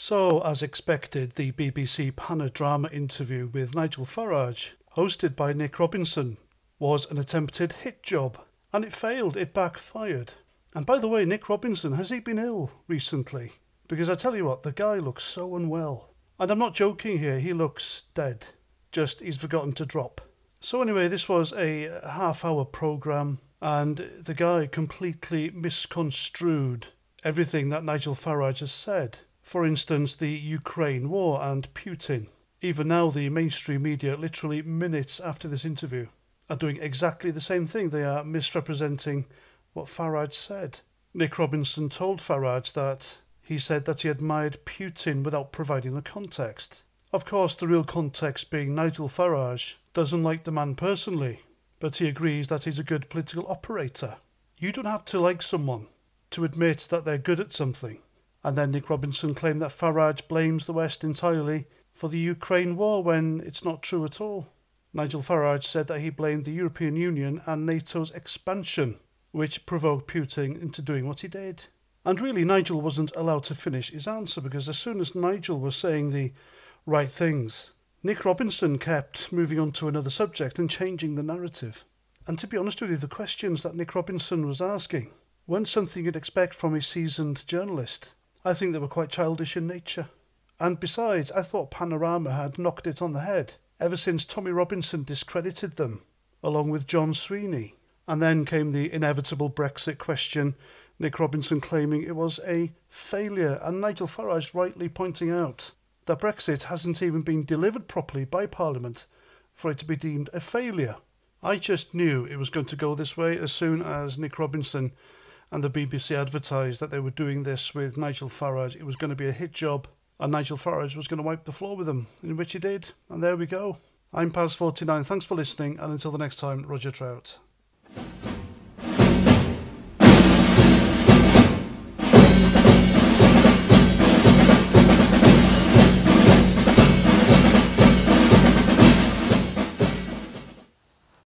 So, as expected, the BBC Panorama interview with Nigel Farage, hosted by Nick Robinson, was an attempted hit job, and it failed, it backfired. And by the way, Nick Robinson, has he been ill recently? Because I tell you what, the guy looks so unwell. And I'm not joking here, he looks dead. Just, he's forgotten to drop. So anyway, this was a half-hour programme, and the guy completely misconstrued everything that Nigel Farage has said. For instance, the Ukraine war and Putin. Even now, the mainstream media, literally minutes after this interview, are doing exactly the same thing. They are misrepresenting what Farage said. Nick Robinson told Farage that he said that he admired Putin without providing the context. Of course, the real context being Nigel Farage doesn't like the man personally, but he agrees that he's a good political operator. You don't have to like someone to admit that they're good at something. And then Nick Robinson claimed that Farage blames the West entirely for the Ukraine war when it's not true at all. Nigel Farage said that he blamed the European Union and NATO's expansion, which provoked Putin into doing what he did. And really, Nigel wasn't allowed to finish his answer, because as soon as Nigel was saying the right things, Nick Robinson kept moving on to another subject and changing the narrative. And to be honest with you, the questions that Nick Robinson was asking weren't something you'd expect from a seasoned journalist. I think they were quite childish in nature. And besides, I thought Panorama had knocked it on the head ever since Tommy Robinson discredited them, along with John Sweeney. And then came the inevitable Brexit question, Nick Robinson claiming it was a failure, and Nigel Farage rightly pointing out that Brexit hasn't even been delivered properly by Parliament for it to be deemed a failure. I just knew it was going to go this way as soon as Nick Robinson and the BBC advertised that they were doing this with Nigel Farage. It was going to be a hit job, and Nigel Farage was going to wipe the floor with them, in which he did. And there we go. I'm Paz49. Thanks for listening, and until the next time, Roger Trout.